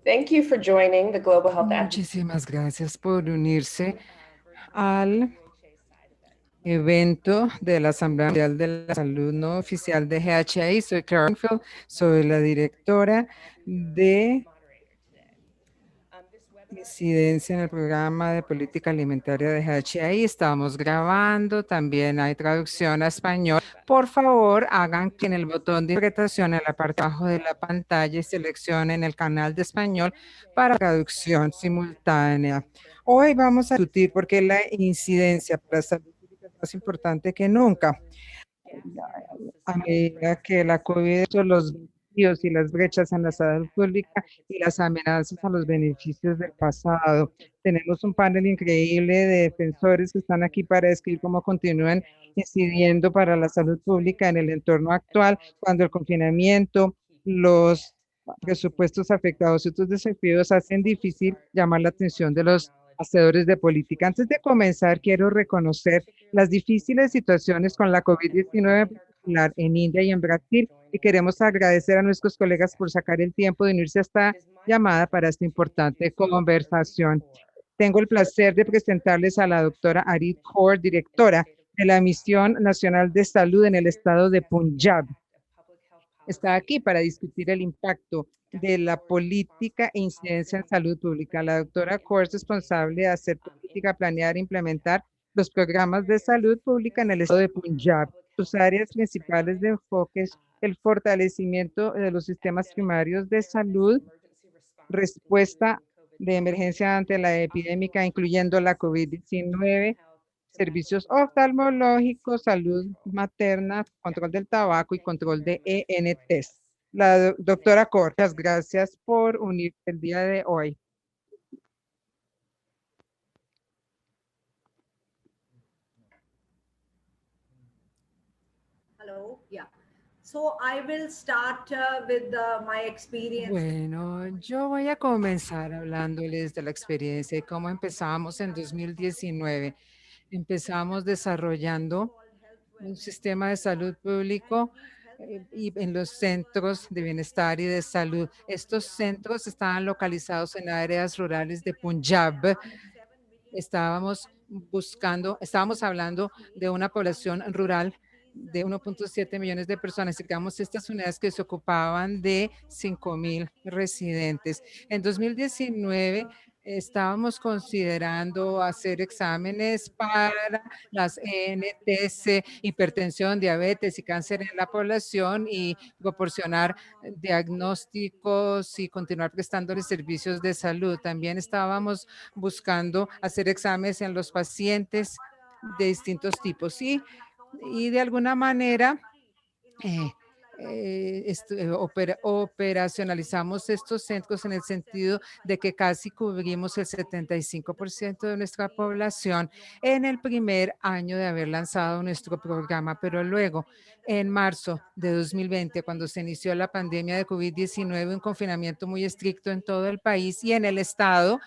Thank you for joining the Global Health Advocacy Muchísimas gracias por unirse al evento de la Asamblea Mundial de la Salud no oficial de GHI. Soy Clara Greenfield, soy la directora de incidencia en el programa de política alimentaria de GHI. Estamos grabando, también hay traducción a español. Por favor, hagan clic en el botón de interpretación en la parte de abajo de la pantalla y seleccionen el canal de español para traducción simultánea. Hoy vamos a discutir por qué la incidencia para la salud pública es más importante que nunca. A medida que la COVID, los vacíos y las brechas en la salud pública y las amenazas a los beneficios del pasado. Tenemos un panel increíble de defensores que están aquí para describir cómo continúan incidiendo para la salud pública en el entorno actual, cuando el confinamiento, los presupuestos afectados y otros desafíos hacen difícil llamar la atención de los hacedores de política. Antes de comenzar, quiero reconocer las difíciles situaciones con la COVID-19 en India y en Brasil, y queremos agradecer a nuestros colegas por sacar el tiempo de unirse a esta llamada para esta importante conversación. Tengo el placer de presentarles a la doctora Arit Kaur, directora de la Misión Nacional de Salud en el estado de Punjab. Está aquí para discutir el impacto de la política e incidencia en salud pública. La doctora Kaur es responsable de hacer política, planear e implementar los programas de salud pública en el estado de Punjab. Sus áreas principales de enfoque es el fortalecimiento de los sistemas primarios de salud, respuesta de emergencia ante la epidemia, incluyendo la COVID-19, servicios oftalmológicos, salud materna, control del tabaco y control de ENTs. La doctora Cortas, gracias por unirse el día de hoy. Hello, yeah. So I will start with my experience. Bueno, yo voy a comenzar hablándoles de la experiencia y cómo empezamos en 2019. Empezamos desarrollando un sistema de salud público y en los centros de bienestar y de salud. Estos centros estaban localizados en áreas rurales de Punjab. Estábamos hablando de una población rural de 1.7 millones de personas. Digamos, estas unidades que se ocupaban de 5,000 residentes. En 2019 estábamos considerando hacer exámenes para las ENTs, hipertensión, diabetes y cáncer en la población y proporcionar diagnósticos y continuar prestándoles servicios de salud. También estábamos buscando hacer exámenes en los pacientes de distintos tipos y de alguna manera operacionalizamos estos centros en el sentido de que casi cubrimos el 75% de nuestra población en el primer año de haber lanzado nuestro programa, pero luego en marzo de 2020, cuando se inició la pandemia de COVID-19, un confinamiento muy estricto en todo el país y en el estado,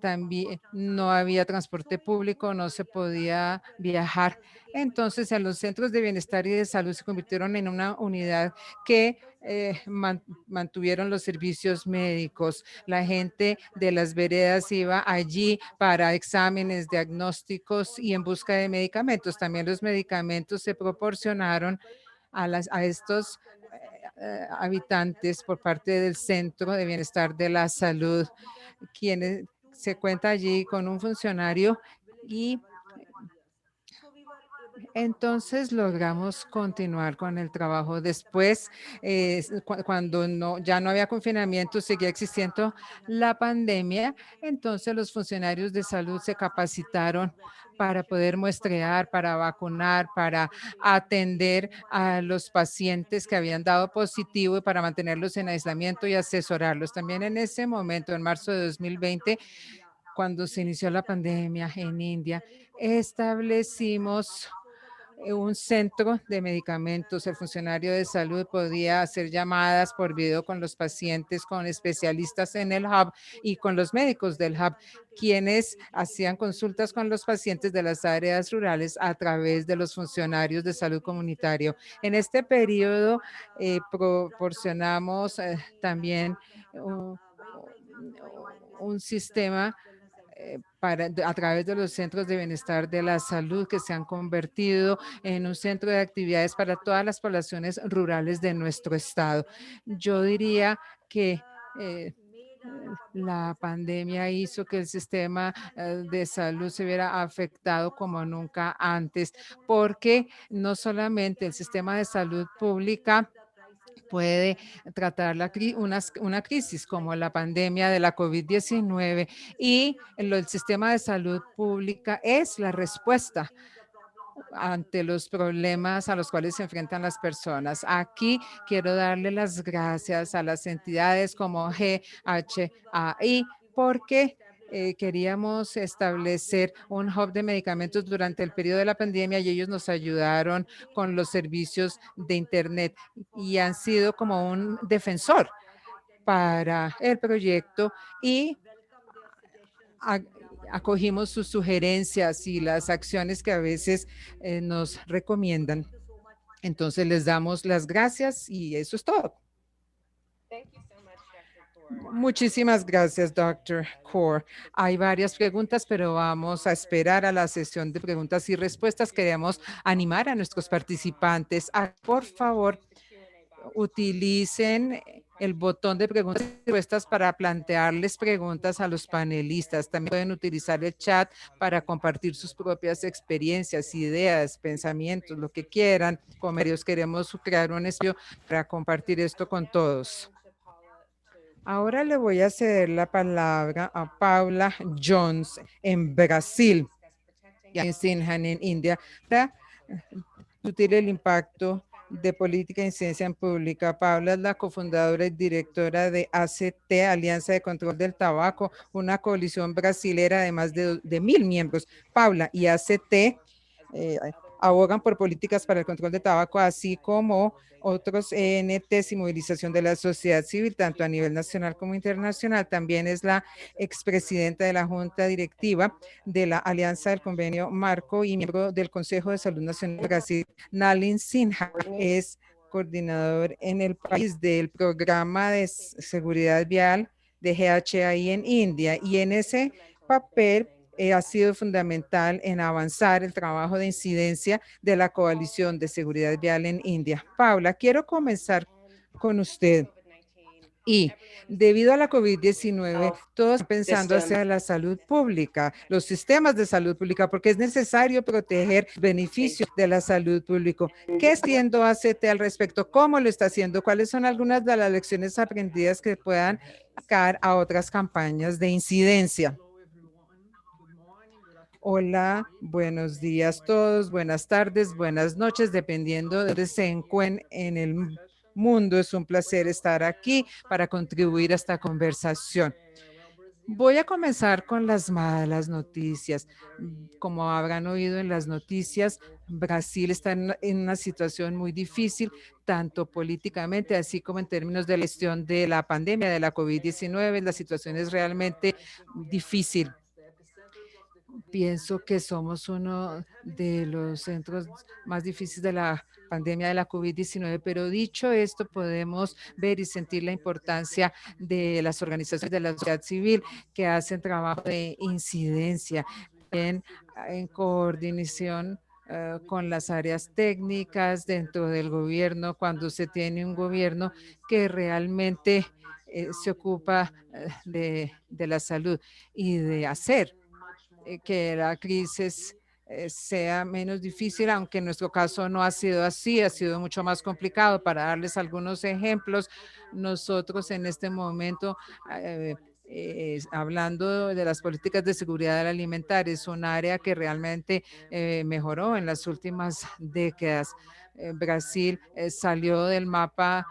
también no había transporte público, no se podía viajar. Entonces, en los centros de bienestar y de salud se convirtieron en una unidad que mantuvieron los servicios médicos. La gente de las veredas iba allí para exámenes, diagnósticos y en busca de medicamentos. También los medicamentos se proporcionaron a estos habitantes por parte del Centro de Bienestar de la Salud, quienes se cuenta allí con un funcionario y entonces logramos continuar con el trabajo. Después, cuando ya no había confinamiento, seguía existiendo la pandemia, entonces los funcionarios de salud se capacitaron para poder muestrear, para vacunar, para atender a los pacientes que habían dado positivo y para mantenerlos en aislamiento y asesorarlos. También en ese momento, en marzo de 2020, cuando se inició la pandemia en India, establecimos un centro de medicamentos. El funcionario de salud podía hacer llamadas por video con los pacientes, con especialistas en el hub y con los médicos del hub, quienes hacían consultas con los pacientes de las áreas rurales a través de los funcionarios de salud comunitario. En este periodo proporcionamos también un sistema a través de los centros de bienestar de la salud que se han convertido en un centro de actividades para todas las poblaciones rurales de nuestro estado. Yo diría que la pandemia hizo que el sistema de salud se viera afectado como nunca antes, porque no solamente el sistema de salud pública puede tratar una crisis como la pandemia de la COVID-19 y el sistema de salud pública es la respuesta ante los problemas a los cuales se enfrentan las personas. Aquí quiero darle las gracias a las entidades como GHAI porque queríamos establecer un hub de medicamentos durante el periodo de la pandemia y ellos nos ayudaron con los servicios de Internet y han sido como un defensor para el proyecto y acogimos sus sugerencias y las acciones que a veces nos recomiendan. Entonces les damos las gracias y eso es todo. Muchísimas gracias, Dr. Kaur. Hay varias preguntas, pero vamos a esperar a la sesión de preguntas y respuestas. Queremos animar a nuestros participantes a, por favor, utilicen el botón de preguntas y respuestas para plantearles preguntas a los panelistas. También pueden utilizar el chat para compartir sus propias experiencias, ideas, pensamientos, lo que quieran. Como ellos queremos crear un espacio para compartir esto con todos. Ahora le voy a ceder la palabra a Paula Jones en Brasil y a Sinhan en India para discutir el impacto de política e incidencia en pública. Paula es la cofundadora y directora de ACT, Alianza de Control del Tabaco, una coalición brasilera de más de 1,000 miembros. Paula y ACT abogan por políticas para el control de tabaco, así como otros ENTs y movilización de la sociedad civil, tanto a nivel nacional como internacional. También es la expresidenta de la Junta Directiva de la Alianza del Convenio Marco y miembro del Consejo de Salud Nacional de Brasil. Nalin Sinha es coordinador en el país del Programa de Seguridad Vial de GHAI en India, y en ese papel ha sido fundamental en avanzar el trabajo de incidencia de la Coalición de Seguridad Vial en India. Paula, quiero comenzar con usted. Y debido a la COVID-19, todos están pensando hacia la salud pública, los sistemas de salud pública, porque es necesario proteger beneficios de la salud pública. ¿Qué está haciendo ACT al respecto? ¿Cómo lo está haciendo? ¿Cuáles son algunas de las lecciones aprendidas que puedan sacar a otras campañas de incidencia? Hola, buenos días todos, buenas tardes, buenas noches, dependiendo de donde se encuentren en el mundo. Es un placer estar aquí para contribuir a esta conversación. Voy a comenzar con las malas noticias. Como habrán oído en las noticias, Brasil está en una situación muy difícil, tanto políticamente, así como en términos de la gestión de la pandemia de la COVID-19. La situación es realmente difícil. Pienso que somos uno de los centros más difíciles de la pandemia de la COVID-19, pero dicho esto, podemos ver y sentir la importancia de las organizaciones de la sociedad civil que hacen trabajo de incidencia en coordinación con las áreas técnicas dentro del gobierno, cuando se tiene un gobierno que realmente se ocupa de la salud y de hacer que la crisis sea menos difícil, aunque en nuestro caso no ha sido así, ha sido mucho más complicado. Para darles algunos ejemplos, nosotros en este momento, hablando de las políticas de seguridad alimentaria, es un área que realmente mejoró en las últimas décadas. Brasil salió del mapa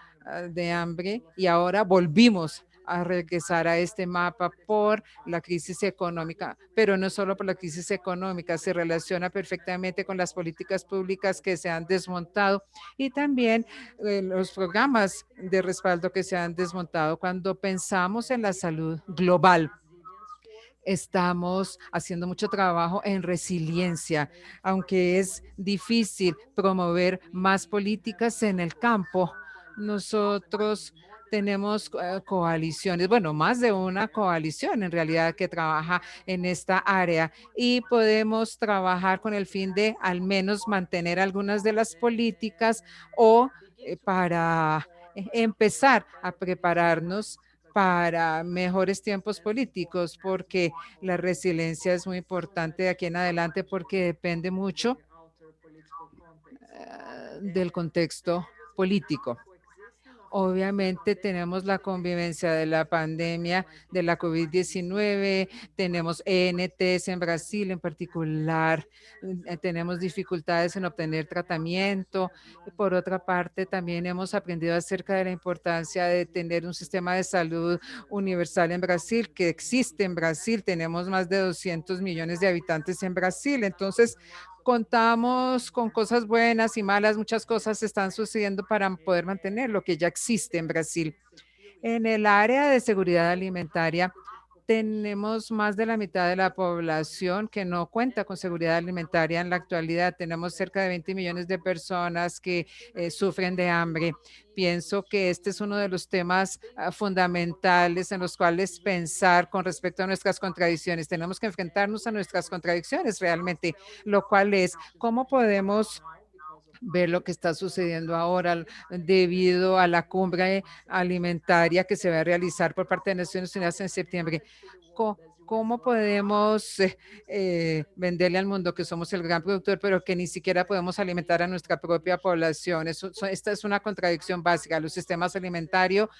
de hambre y ahora volvimos a regresar a este mapa por la crisis económica, pero no solo por la crisis económica, se relaciona perfectamente con las políticas públicas que se han desmontado y también los programas de respaldo que se han desmontado. Cuando pensamos en la salud global, estamos haciendo mucho trabajo en resiliencia, aunque es difícil promover más políticas en el campo. Nosotros tenemos coaliciones, bueno, más de una coalición en realidad que trabaja en esta área y podemos trabajar con el fin de al menos mantener algunas de las políticas o para empezar a prepararnos para mejores tiempos políticos, porque la resiliencia es muy importante de aquí en adelante porque depende mucho del contexto político. Obviamente tenemos la convivencia de la pandemia de la COVID-19, tenemos ENTs en Brasil en particular, tenemos dificultades en obtener tratamiento. Por otra parte, también hemos aprendido acerca de la importancia de tener un sistema de salud universal en Brasil, que existe en Brasil. Tenemos más de 200 millones de habitantes en Brasil. Entonces, contamos con cosas buenas y malas, muchas cosas están sucediendo para poder mantener lo que ya existe en Brasil. En el área de seguridad alimentaria, tenemos más de la mitad de la población que no cuenta con seguridad alimentaria en la actualidad. Tenemos cerca de 20 millones de personas que sufren de hambre. Pienso que este es uno de los temas fundamentales en los cuales pensar con respecto a nuestras contradicciones. Tenemos que enfrentarnos a nuestras contradicciones realmente, lo cual es cómo podemos ver lo que está sucediendo ahora debido a la cumbre alimentaria que se va a realizar por parte de Naciones Unidas en septiembre. ¿Cómo podemos venderle al mundo que somos el gran productor, pero que ni siquiera podemos alimentar a nuestra propia población? Esta es una contradicción básica. Los sistemas alimentarios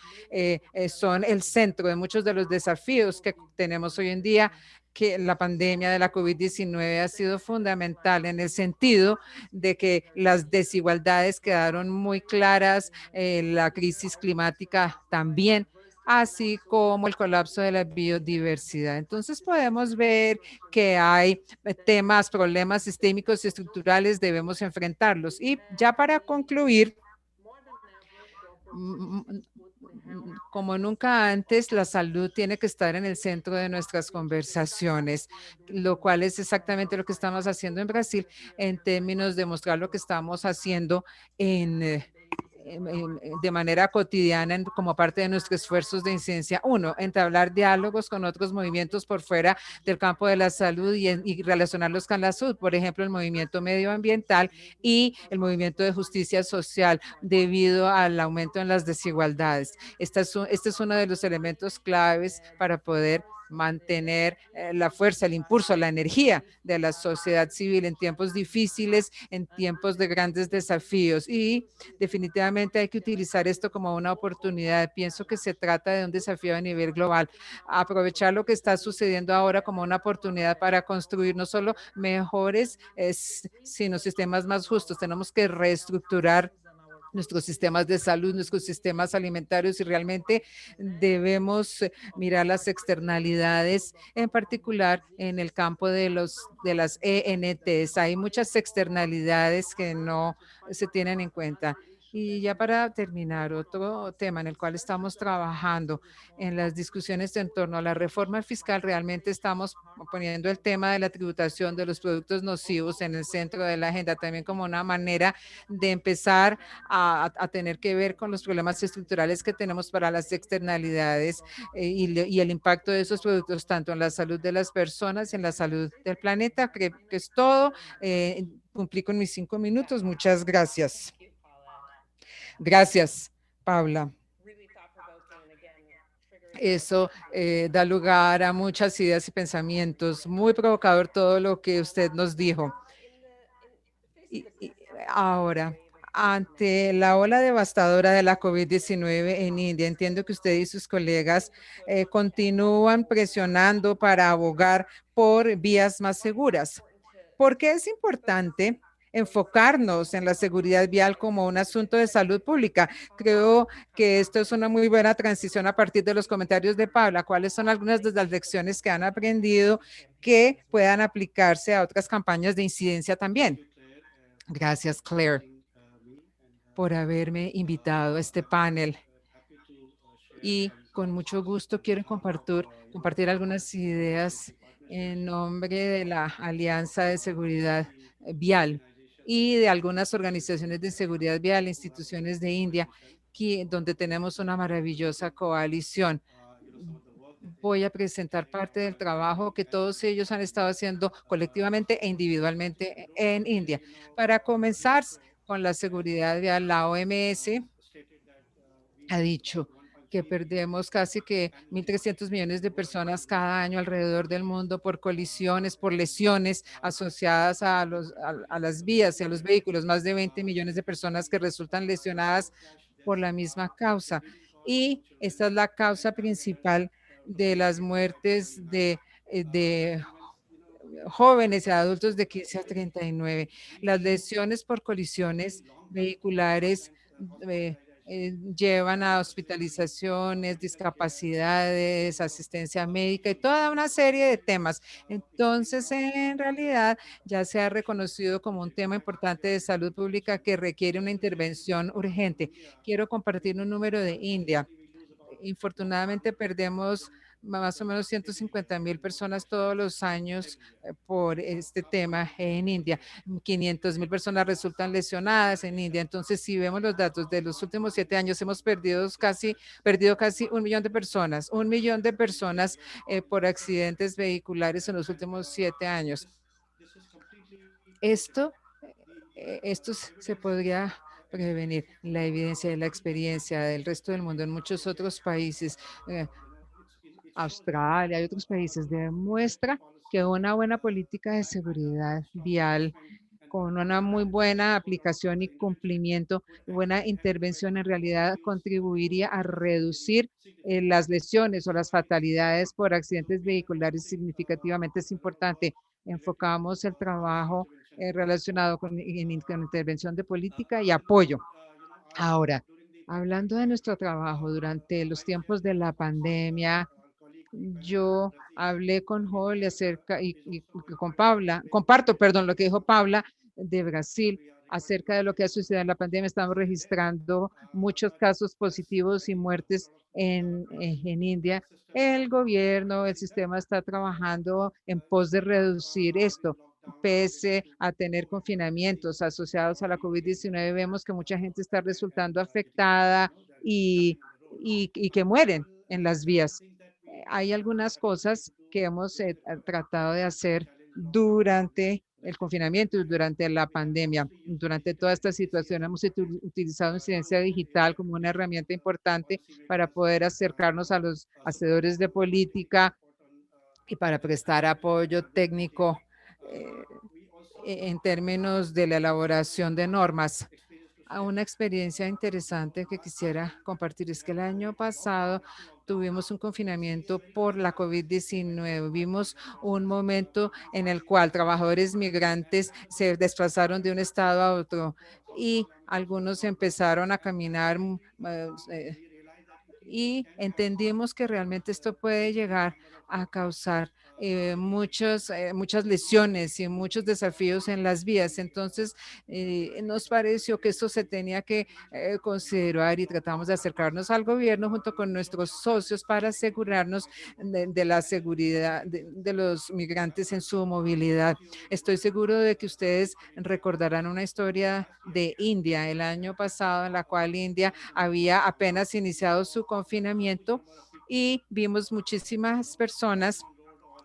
son el centro de muchos de los desafíos que tenemos hoy en día, que la pandemia de la COVID-19 ha sido fundamental en el sentido de que las desigualdades quedaron muy claras, la crisis climática también, así como el colapso de la biodiversidad. Entonces podemos ver que hay temas, problemas sistémicos y estructurales, debemos enfrentarlos. Y ya para concluir, como nunca antes, la salud tiene que estar en el centro de nuestras conversaciones, lo cual es exactamente lo que estamos haciendo en Brasil en términos de mostrar lo que estamos haciendo de manera cotidiana como parte de nuestros esfuerzos de incidencia. Uno, entablar diálogos con otros movimientos por fuera del campo de la salud y relacionarlos con la salud, por ejemplo, el movimiento medioambiental y el movimiento de justicia social debido al aumento en las desigualdades. Este es uno de los elementos claves para poder mantener la fuerza, el impulso, la energía de la sociedad civil en tiempos difíciles, en tiempos de grandes desafíos. Y definitivamente hay que utilizar esto como una oportunidad. Pienso que se trata de un desafío a nivel global. Aprovechar lo que está sucediendo ahora como una oportunidad para construir no solo mejores, sino sistemas más justos. Tenemos que reestructurar nuestros sistemas de salud, nuestros sistemas alimentarios y realmente debemos mirar las externalidades, en particular en el campo de las ENTs. Hay muchas externalidades que no se tienen en cuenta. Y ya para terminar, otro tema en el cual estamos trabajando en las discusiones en torno a la reforma fiscal, realmente estamos poniendo el tema de la tributación de los productos nocivos en el centro de la agenda, también como una manera de empezar a tener que ver con los problemas estructurales que tenemos para las externalidades y el impacto de esos productos tanto en la salud de las personas y en la salud del planeta. Creo que es todo. Cumplí con mis 5 minutos. Muchas gracias. Gracias, Paula. Eso da lugar a muchas ideas y pensamientos. Muy provocador todo lo que usted nos dijo. Y ahora, ante la ola devastadora de la COVID-19 en India, entiendo que usted y sus colegas continúan presionando para abogar por vías más seguras. ¿Por qué es importante enfocarnos en la seguridad vial como un asunto de salud pública. Creo que esto es una muy buena transición a partir de los comentarios de Paula. ¿Cuáles son algunas de las lecciones que han aprendido que puedan aplicarse a otras campañas de incidencia también? Gracias, Claire, por haberme invitado a este panel. Y con mucho gusto quiero compartir algunas ideas en nombre de la Alianza de Seguridad Vial y de algunas organizaciones de seguridad vial, instituciones de India, donde tenemos una maravillosa coalición. Voy a presentar parte del trabajo que todos ellos han estado haciendo colectivamente e individualmente en India. Para comenzar con la seguridad vial, la OMS ha dicho que perdemos casi que 1.300 millones de personas cada año alrededor del mundo por colisiones, por lesiones asociadas a las vías y a los vehículos, más de 20 millones de personas que resultan lesionadas por la misma causa. Y esta es la causa principal de las muertes de jóvenes y adultos de 15 a 39. Las lesiones por colisiones vehiculares llevan a hospitalizaciones, discapacidades, asistencia médica y toda una serie de temas. Entonces, en realidad, ya se ha reconocido como un tema importante de salud pública que requiere una intervención urgente. Quiero compartir un número de India. Infortunadamente, perdemos más o menos 150,000 personas todos los años por este tema en India. 500,000 personas resultan lesionadas en India. Entonces, si vemos los datos de los últimos 7 años, hemos perdido casi 1 millón de personas, 1 millón de personas por accidentes vehiculares en los últimos 7 años. Esto se podría prevenir. La evidencia y la experiencia del resto del mundo en muchos otros países, Australia y otros países, demuestra que una buena política de seguridad vial con una muy buena aplicación y cumplimiento, buena intervención, en realidad contribuiría a reducir las lesiones o las fatalidades por accidentes vehiculares significativamente. Es importante. Enfocamos el trabajo relacionado con intervención de política y apoyo. Ahora, hablando de nuestro trabajo durante los tiempos de la pandemia, yo hablé con Joel acerca y con Paula, comparto, perdón, lo que dijo Paula de Brasil acerca de lo que ha sucedido en la pandemia. Estamos registrando muchos casos positivos y muertes en India. El gobierno, el sistema está trabajando en pos de reducir esto. Pese a tener confinamientos asociados a la COVID-19, vemos que mucha gente está resultando afectada y que mueren en las vías. Hay algunas cosas que hemos tratado de hacer durante el confinamiento y durante la pandemia. Durante toda esta situación hemos utilizado incidencia digital como una herramienta importante para poder acercarnos a los hacedores de política y para prestar apoyo técnico en términos de la elaboración de normas. Una experiencia interesante que quisiera compartir es que el año pasado tuvimos un confinamiento por la COVID-19. Vimos un momento en el cual trabajadores migrantes se desplazaron de un estado a otro y algunos empezaron a caminar y entendimos que realmente esto puede llegar a causar muchas lesiones y muchos desafíos en las vías. Entonces, nos pareció que esto se tenía que considerar y tratamos de acercarnos al gobierno junto con nuestros socios para asegurarnos de la seguridad de los migrantes en su movilidad. Estoy seguro de que ustedes recordarán una historia de India el año pasado, en la cual India había apenas iniciado su confinamiento y vimos muchísimas personas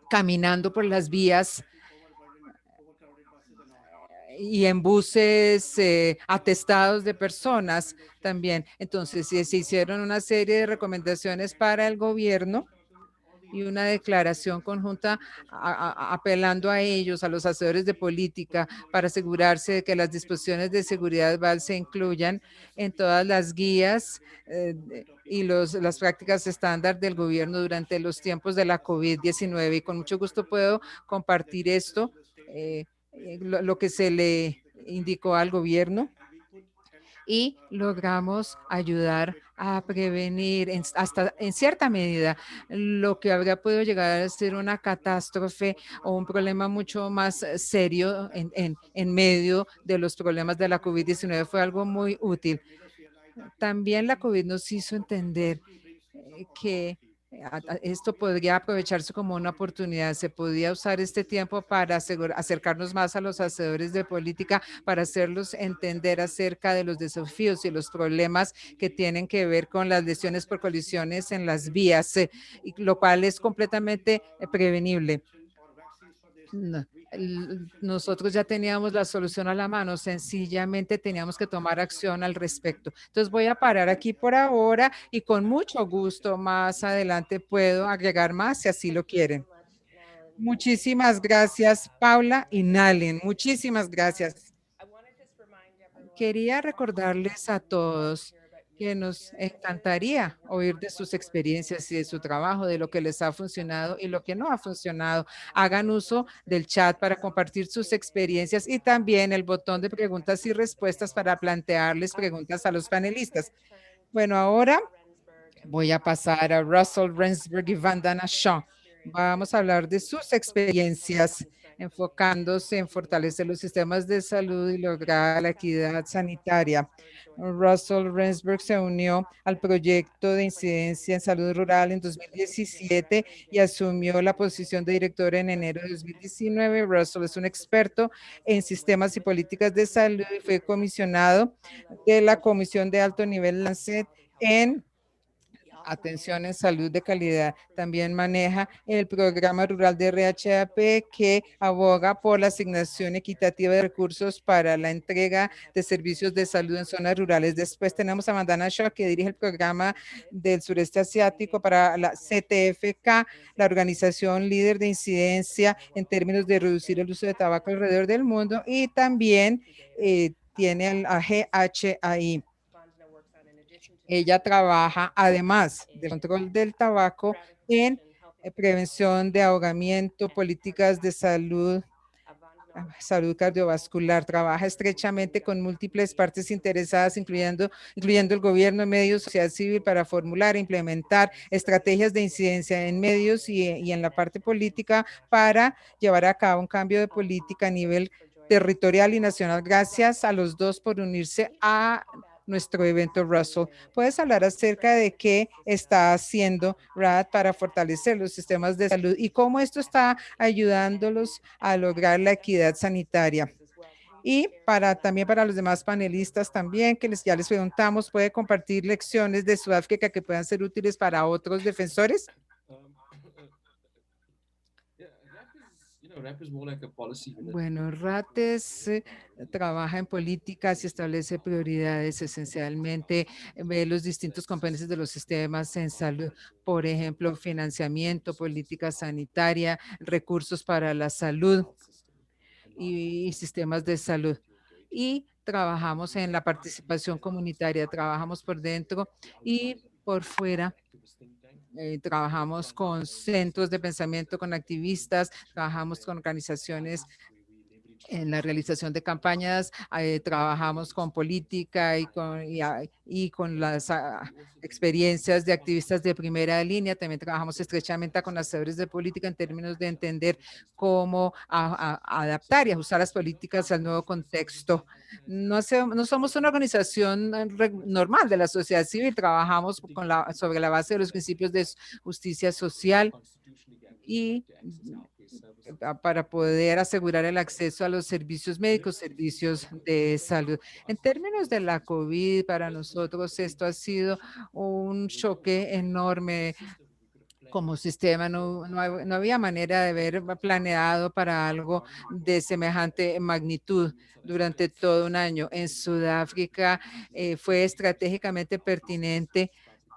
caminando por las vías y en buses atestados de personas también. Entonces, se hicieron una serie de recomendaciones para el gobierno y una declaración conjunta apelando a ellos, a los hacedores de política, para asegurarse de que las disposiciones de seguridad vial se incluyan en todas las guías y las prácticas estándar del gobierno durante los tiempos de la COVID-19. Y con mucho gusto puedo compartir esto, lo que se le indicó al gobierno y logramos ayudar a prevenir hasta en cierta medida lo que habría podido llegar a ser una catástrofe o un problema mucho más serio en medio de los problemas de la COVID-19. Fue algo muy útil. También la COVID nos hizo entender que esto podría aprovecharse como una oportunidad. Se podía usar este tiempo para acercarnos más a los hacedores de política, para hacerlos entender acerca de los desafíos y los problemas que tienen que ver con las lesiones por colisiones en las vías, lo cual es completamente prevenible. Nosotros ya teníamos la solución a la mano, sencillamente teníamos que tomar acción al respecto. Entonces voy a parar aquí por ahora y con mucho gusto más adelante puedo agregar más si así lo quieren. Muchísimas gracias, Paula y Nalin. Muchísimas gracias. Quería recordarles a todos que nos encantaría oír de sus experiencias y de su trabajo, de lo que les ha funcionado y lo que no ha funcionado. Hagan uso del chat para compartir sus experiencias y también el botón de preguntas y respuestas para plantearles preguntas a los panelistas. Bueno, ahora voy a pasar a Russell Rensburg y Vandana Shaw. Vamos a hablar de sus experiencias enfocándose en fortalecer los sistemas de salud y lograr la equidad sanitaria. Russell Rensburg se unió al proyecto de incidencia en salud rural en 2017 y asumió la posición de director en enero de 2019. Russell es un experto en sistemas y políticas de salud y fue comisionado de la Comisión de Alto Nivel Lancet en atención en salud de calidad. También maneja el programa rural de RHAP que aboga por la asignación equitativa de recursos para la entrega de servicios de salud en zonas rurales. Después tenemos a Vandana Shaw, que dirige el programa del sureste asiático para la CTFK, la organización líder de incidencia en términos de reducir el uso de tabaco alrededor del mundo, y también tiene a GHAI. Ella trabaja, además del control del tabaco, en prevención de ahogamiento, políticas de salud cardiovascular. Trabaja estrechamente con múltiples partes interesadas, incluyendo el gobierno, medios, sociedad civil, para formular e implementar estrategias de incidencia en medios y en la parte política para llevar a cabo un cambio de política a nivel territorial y nacional. Gracias a los dos por unirse a nuestro evento, Russell. ¿Puedes hablar acerca de qué está haciendo RAD para fortalecer los sistemas de salud y cómo esto está ayudándolos a lograr la equidad sanitaria? Y también para los demás panelistas también, que ya les preguntamos, ¿puede compartir lecciones de Sudáfrica que puedan ser útiles para otros defensores? Bueno, RATES trabaja en políticas y establece prioridades, esencialmente ve los distintos componentes de los sistemas en salud, por ejemplo, financiamiento, política sanitaria, recursos para la salud y sistemas de salud. Y trabajamos en la participación comunitaria, trabajamos por dentro y por fuera. Trabajamos con centros de pensamiento, con activistas, trabajamos con organizaciones en la realización de campañas, trabajamos con política y con las experiencias de activistas de primera línea. También trabajamos estrechamente con hacedores de política en términos de entender cómo adaptar y ajustar las políticas al nuevo contexto. No somos una organización normal de la sociedad civil, trabajamos sobre la base de los principios de justicia social y para poder asegurar el acceso a los servicios médicos, servicios de salud. En términos de la COVID, para nosotros esto ha sido un choque enorme como sistema. No había manera de haber planeado para algo de semejante magnitud durante todo un año. En Sudáfrica fue estratégicamente pertinente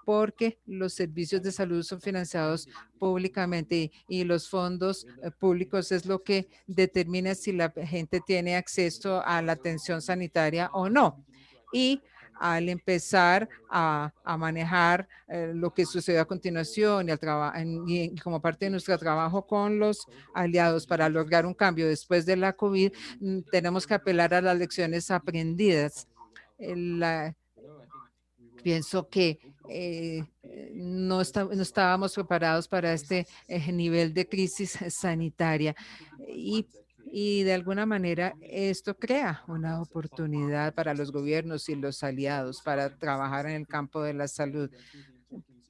porque los servicios de salud son financiados públicamente y los fondos públicos es lo que determina si la gente tiene acceso a la atención sanitaria o no. Y al empezar a manejar lo que sucedió a continuación y como parte de nuestro trabajo con los aliados para lograr un cambio después de la COVID, tenemos que apelar a las lecciones aprendidas. Pienso que no estábamos preparados para este nivel de crisis sanitaria y de alguna manera esto crea una oportunidad para los gobiernos y los aliados para trabajar en el campo de la salud.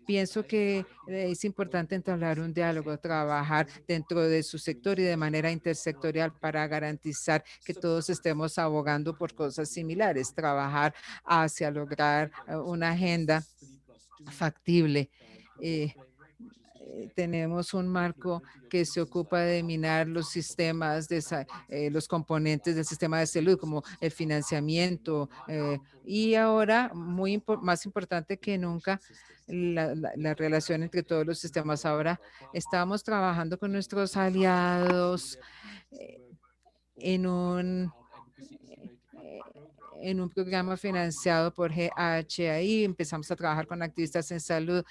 Pienso que es importante entablar un diálogo, trabajar dentro de su sector y de manera intersectorial para garantizar que todos estemos abogando por cosas similares, trabajar hacia lograr una agenda factible. Tenemos un marco que se ocupa de minar los sistemas, los componentes del sistema de salud, como el financiamiento, y ahora, más importante que nunca, la relación entre todos los sistemas. Ahora estamos trabajando con nuestros aliados en un programa financiado por GHI. Empezamos a trabajar con activistas en salud,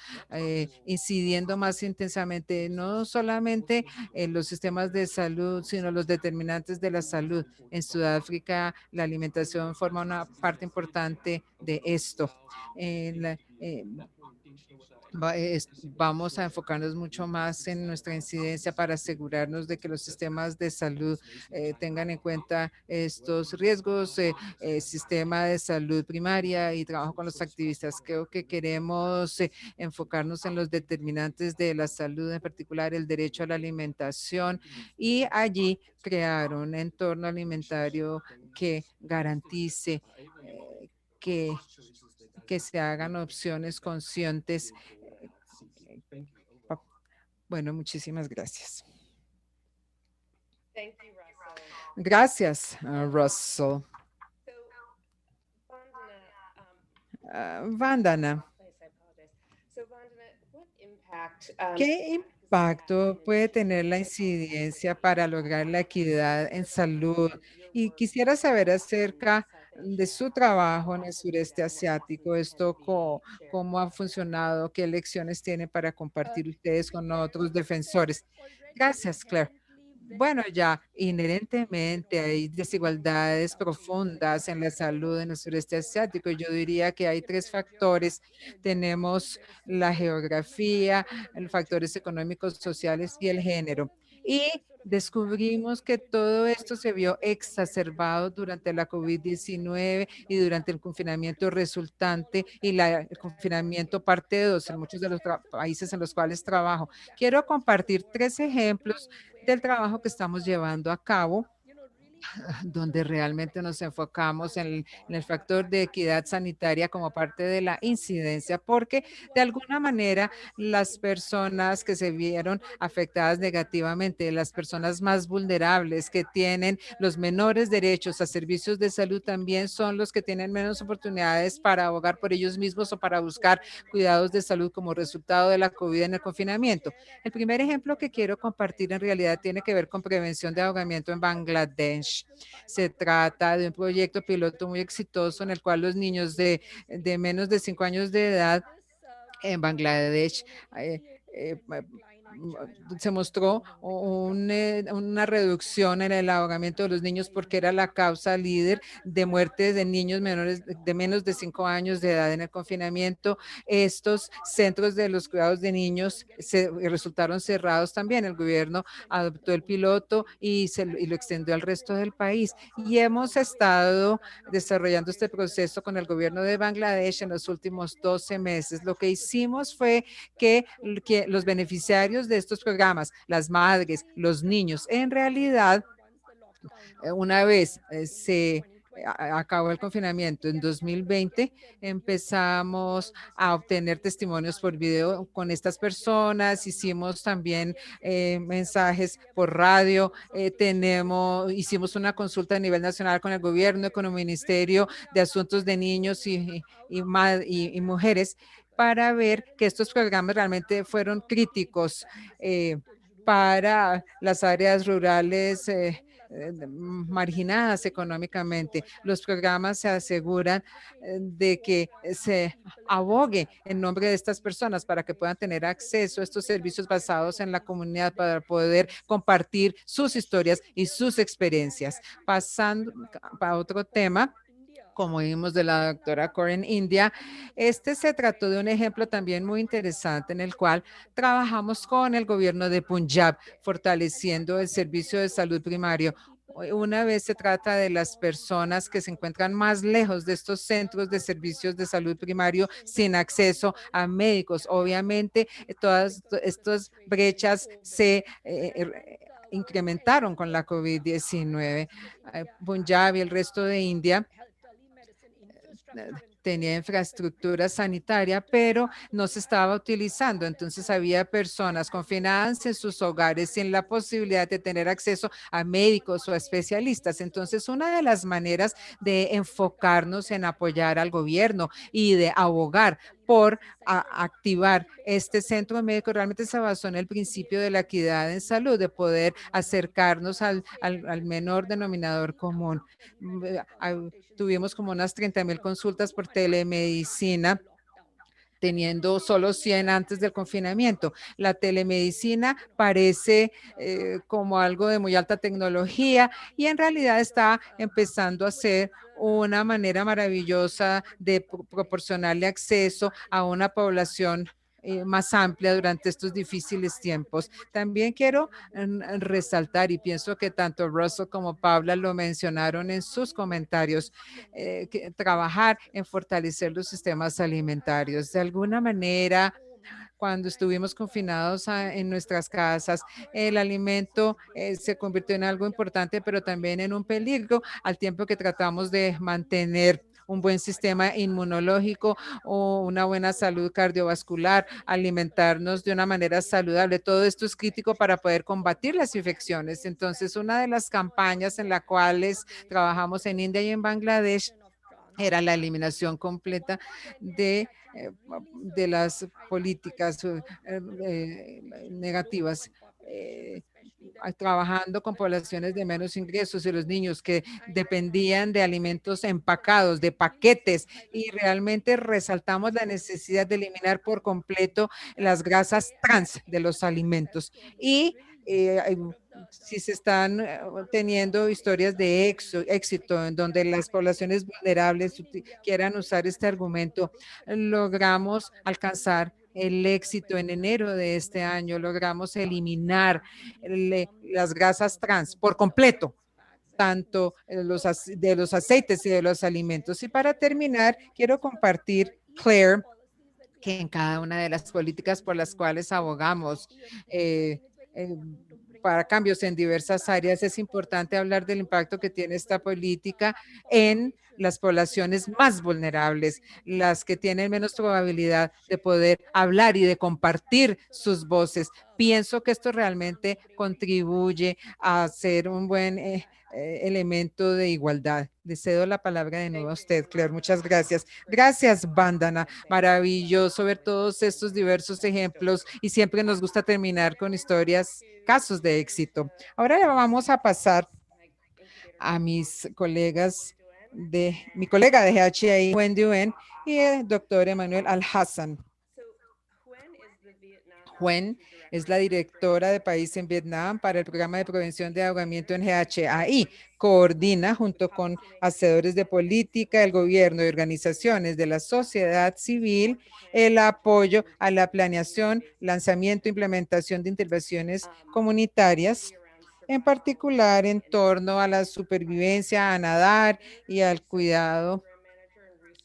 incidiendo más intensamente, no solamente en los sistemas de salud, sino los determinantes de la salud. En Sudáfrica, la alimentación forma una parte importante de esto. Vamos a enfocarnos mucho más en nuestra incidencia para asegurarnos de que los sistemas de salud tengan en cuenta estos riesgos, sistema de salud primaria y trabajo con los activistas. Creo que queremos enfocarnos en los determinantes de la salud, en particular el derecho a la alimentación, y allí crear un entorno alimentario que garantice que se hagan opciones conscientes. Bueno, muchísimas gracias. Gracias, Russell. Vandana, ¿qué impacto puede tener la incidencia para lograr la equidad en salud? Y quisiera saber acerca de su trabajo en el sureste asiático, cómo ha funcionado, qué lecciones tiene para compartir ustedes con otros defensores. Gracias, Claire. Bueno, ya inherentemente hay desigualdades profundas en la salud en el sureste asiático. Yo diría que hay tres factores. Tenemos la geografía, los factores económicos, sociales y el género. Y descubrimos que todo esto se vio exacerbado durante la COVID-19 y durante el confinamiento resultante y el confinamiento parte 2 en muchos de los países en los cuales trabajo. Quiero compartir tres ejemplos del trabajo que estamos llevando a cabo, donde realmente nos enfocamos en el factor de equidad sanitaria como parte de la incidencia, porque de alguna manera las personas que se vieron afectadas negativamente, las personas más vulnerables que tienen los menores derechos a servicios de salud, también son los que tienen menos oportunidades para abogar por ellos mismos o para buscar cuidados de salud como resultado de la COVID en el confinamiento. El primer ejemplo que quiero compartir en realidad tiene que ver con prevención de ahogamiento en Bangladesh. Se trata de un proyecto piloto muy exitoso en el cual los niños de menos de 5 años de edad en Bangladesh se mostró una reducción en el ahogamiento de los niños porque era la causa líder de muertes de niños menores de menos de 5 años de edad en el confinamiento. Estos centros de los cuidados de niños resultaron cerrados también. El gobierno adoptó el piloto y lo extendió al resto del país. Y hemos estado desarrollando este proceso con el gobierno de Bangladesh en los últimos 12 meses. Lo que hicimos fue que los beneficiarios de estos programas, las madres, los niños, en realidad, una vez se acabó el confinamiento en 2020, empezamos a obtener testimonios por video con estas personas, hicimos también mensajes por radio, hicimos una consulta a nivel nacional con el gobierno, con el Ministerio de Asuntos de Niños y Mujeres, para ver que estos programas realmente fueron críticos para las áreas rurales marginadas económicamente. Los programas se aseguran de que se abogue en nombre de estas personas para que puedan tener acceso a estos servicios basados en la comunidad para poder compartir sus historias y sus experiencias. Pasando a otro tema, como vimos de la doctora Corinne India, se trató de un ejemplo también muy interesante en el cual trabajamos con el gobierno de Punjab, fortaleciendo el servicio de salud primario. Una vez se trata de las personas que se encuentran más lejos de estos centros de servicios de salud primario sin acceso a médicos. Obviamente, todas estas brechas se incrementaron con la COVID-19. Punjab y el resto de India tenía infraestructura sanitaria, pero no se estaba utilizando. Entonces había personas confinadas en sus hogares sin la posibilidad de tener acceso a médicos o a especialistas. Entonces, una de las maneras de enfocarnos en apoyar al gobierno y de abogar por activar este centro médico realmente se basó en el principio de la equidad en salud, de poder acercarnos al menor denominador común. Tuvimos como unas 30,000 consultas por telemedicina, teniendo solo 100 antes del confinamiento. La telemedicina parece como algo de muy alta tecnología y en realidad está empezando a ser una manera maravillosa de proporcionarle acceso a una población más amplia durante estos difíciles tiempos. También quiero resaltar, y pienso que tanto Russell como Paula lo mencionaron en sus comentarios, que trabajar en fortalecer los sistemas alimentarios. De alguna manera, cuando estuvimos confinados en nuestras casas, el alimento se convirtió en algo importante, pero también en un peligro al tiempo que tratamos de mantener un buen sistema inmunológico o una buena salud cardiovascular, alimentarnos de una manera saludable. Todo esto es crítico para poder combatir las infecciones. Entonces, una de las campañas en las cuales trabajamos en India y en Bangladesh era la eliminación completa de las políticas negativas, trabajando con poblaciones de menos ingresos y los niños que dependían de alimentos empacados, de paquetes, y realmente resaltamos la necesidad de eliminar por completo las grasas trans de los alimentos. Y si se están teniendo historias de éxito en donde las poblaciones vulnerables quieran usar este argumento, logramos alcanzar el éxito en enero de este año, logramos eliminar las grasas trans por completo, tanto de los aceites y de los alimentos. Y para terminar, quiero compartir, Claire, que en cada una de las políticas por las cuales abogamos para cambios en diversas áreas, es importante hablar del impacto que tiene esta política en las poblaciones más vulnerables, las que tienen menos probabilidad de poder hablar y de compartir sus voces. Pienso que esto realmente contribuye a ser un buen elemento de igualdad. Le cedo la palabra de nuevo a usted, Claire. Muchas gracias. Gracias, Vandana. Maravilloso ver todos estos diversos ejemplos y siempre nos gusta terminar con historias, casos de éxito. Ahora vamos a pasar a mis colegas mi colega de GHI, Wendy Nguyen, y el doctor Emmanuel Al-Hassan. Nguyen es la directora de país en Vietnam para el programa de prevención de ahogamiento en GHI. Coordina junto con hacedores de política, el gobierno y organizaciones de la sociedad civil el apoyo a la planeación, lanzamiento e implementación de intervenciones comunitarias, en particular en torno a la supervivencia, a nadar y al cuidado.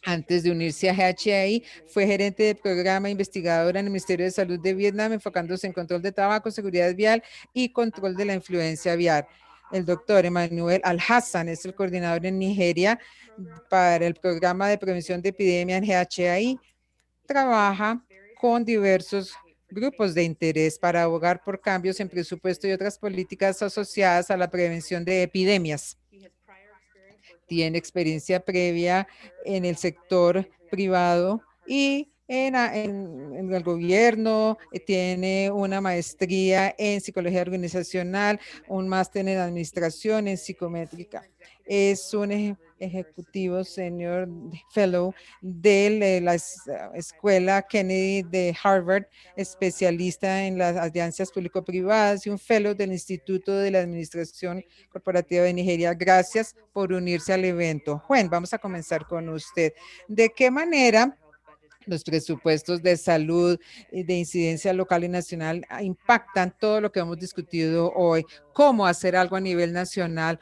Antes de unirse a GHI, fue gerente de programa investigadora en el Ministerio de Salud de Vietnam, enfocándose en control de tabaco, seguridad vial y control de la influencia vial. El doctor Emmanuel Al-Hassan es el coordinador en Nigeria para el programa de prevención de epidemia en GHI. Trabaja con diversos grupos de interés para abogar por cambios en presupuesto y otras políticas asociadas a la prevención de epidemias. Tiene experiencia previa en el sector privado y en el gobierno, tiene una maestría en psicología organizacional, un máster en administración en psicométrica. Es un ejecutivo senior fellow de la Escuela Kennedy de Harvard, especialista en las alianzas público-privadas y un fellow del Instituto de la Administración Corporativa de Nigeria. Gracias por unirse al evento. Juan, vamos a comenzar con usted. ¿De qué manera los presupuestos de salud y de incidencia local y nacional impactan todo lo que hemos discutido hoy? ¿Cómo hacer algo a nivel nacional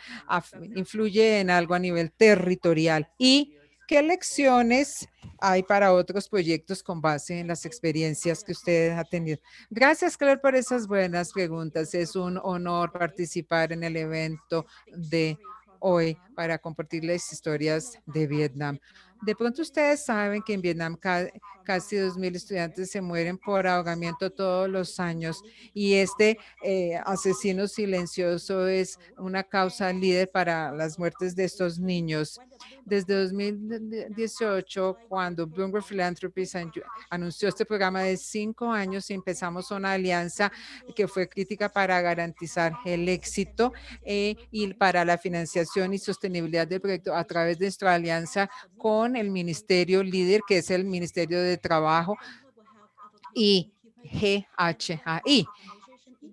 influye en algo a nivel territorial? ¿Y qué lecciones hay para otros proyectos con base en las experiencias que usted ha tenido? Gracias, Claire, por esas buenas preguntas. Es un honor participar en el evento de hoy para compartir las historias de Vietnam. De pronto ustedes saben que en Vietnam casi 2.000 estudiantes se mueren por ahogamiento todos los años y este asesino silencioso es una causa líder para las muertes de estos niños. Desde 2018, cuando Bloomberg Philanthropies anunció este programa de 5 años, empezamos una alianza que fue crítica para garantizar el éxito y para la financiación y sostenibilidad del proyecto a través de nuestra alianza con el ministerio líder, que es el Ministerio de Trabajo y GHAI.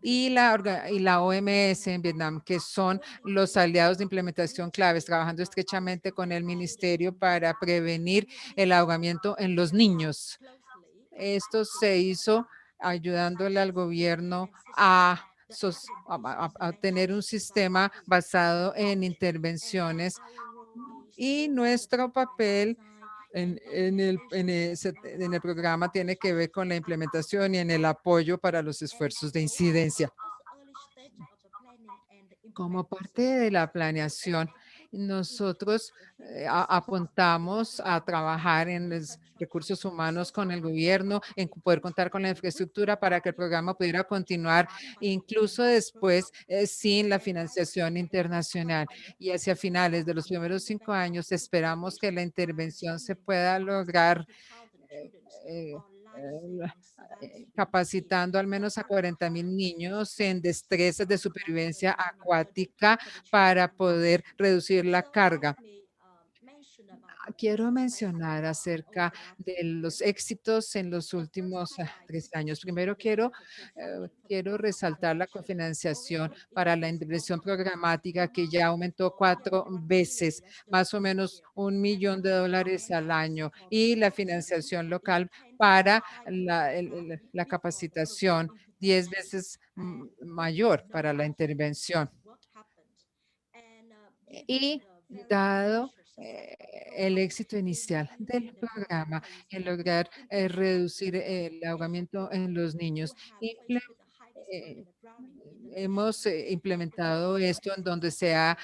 Y la OMS en Vietnam, que son los aliados de implementación claves, trabajando estrechamente con el ministerio para prevenir el ahogamiento en los niños. Esto se hizo ayudándole al gobierno a tener un sistema basado en intervenciones y nuestro papel en el programa tiene que ver con la implementación y en el apoyo para los esfuerzos de incidencia. Como parte de la planeación, nosotros apuntamos a trabajar en los recursos humanos con el gobierno, en poder contar con la infraestructura para que el programa pudiera continuar incluso después sin la financiación internacional. Y hacia finales de los primeros 5 años esperamos que la intervención se pueda lograr eh, capacitando al menos a 40,000 niños en destrezas de supervivencia acuática para poder reducir la carga. Quiero mencionar acerca de los éxitos en los últimos 3 años. Primero, quiero resaltar la cofinanciación para la inversión programática que ya aumentó 4 veces, más o menos $1,000,000 al año, y la financiación local para la capacitación 10 veces mayor para la intervención. Y dado el éxito inicial del programa en lograr reducir el ahogamiento en los niños, eh, hemos implementado esto en donde se ha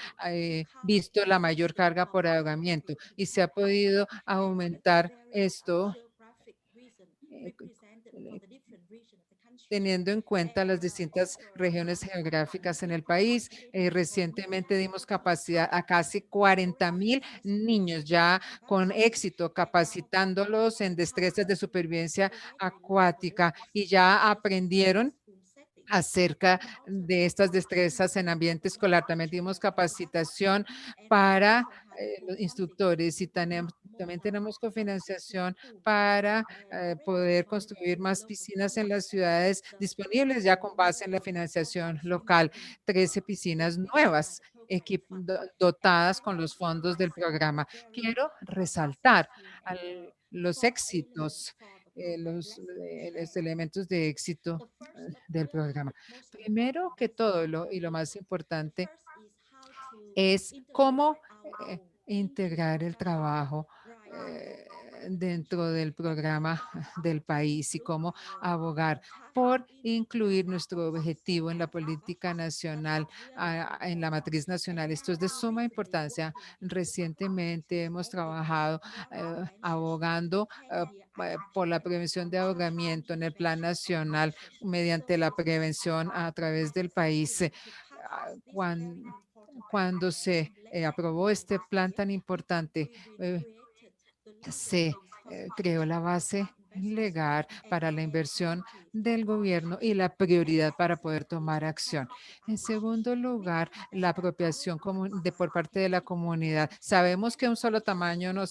visto la mayor carga por ahogamiento y se ha podido aumentar esto eh, teniendo en cuenta las distintas regiones geográficas en el país. Recientemente dimos capacidad a casi 40,000 niños ya con éxito, capacitándolos en destrezas de supervivencia acuática y ya aprendieron acerca de estas destrezas en ambiente escolar. También dimos capacitación para los instructores y también tenemos cofinanciación para poder construir más piscinas en las ciudades disponibles ya con base en la financiación local. 13 piscinas nuevas dotadas con los fondos del programa. Quiero resaltar los éxitos, los elementos de éxito del programa. Primero que todo, y lo más importante, es cómo integrar el trabajo dentro del programa del país y cómo abogar por incluir nuestro objetivo en la política nacional, en la matriz nacional. Esto es de suma importancia. Recientemente hemos trabajado abogando por la prevención de ahogamiento en el plan nacional mediante la prevención a través del país. Cuando se aprobó este plan tan importante, se creó la base legal para la inversión del gobierno y la prioridad para poder tomar acción. En segundo lugar, la apropiación por parte de la comunidad. Sabemos que un solo tamaño no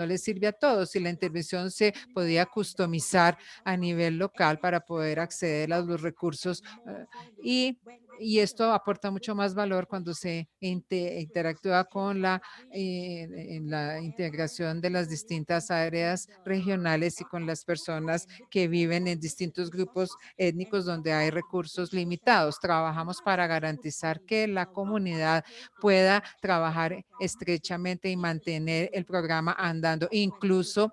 le sirve a todos y la intervención se podía customizar a nivel local para poder acceder a los recursos y esto aporta mucho más valor cuando se interactúa con en la integración de las distintas áreas regionales y con las personas que viven en distintos grupos étnicos donde hay recursos limitados. Trabajamos para garantizar que la comunidad pueda trabajar estrechamente y mantener el programa andando, incluso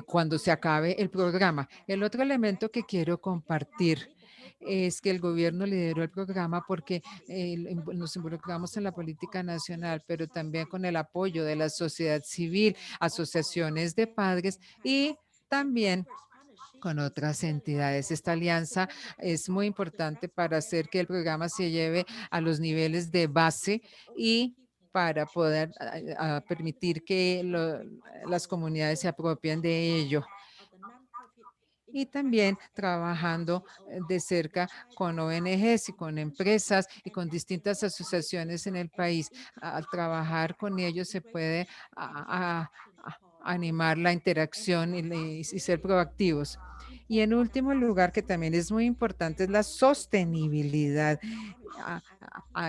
cuando se acabe el programa. El otro elemento que quiero compartir es que el gobierno lideró el programa porque nos involucramos en la política nacional, pero también con el apoyo de la sociedad civil, asociaciones de padres y también con otras entidades. Esta alianza es muy importante para hacer que el programa se lleve a los niveles de base y para poder permitir que las comunidades se apropien de ello. Y también trabajando de cerca con ONGs y con empresas y con distintas asociaciones en el país. Al trabajar con ellos se puede animar la interacción y ser proactivos. Y en último lugar, que también es muy importante, es la sostenibilidad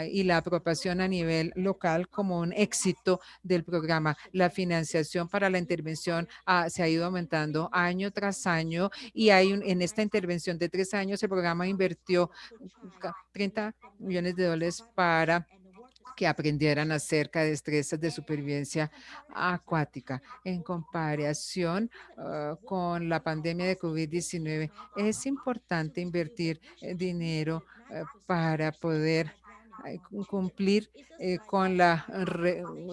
y la apropiación a nivel local como un éxito del programa. La financiación para la intervención se ha ido aumentando año tras año y en esta intervención de 3 años el programa invirtió 30 millones de dólares para que aprendieran acerca de destrezas de supervivencia acuática. En comparación con la pandemia de COVID-19, es importante invertir dinero para poder cumplir con la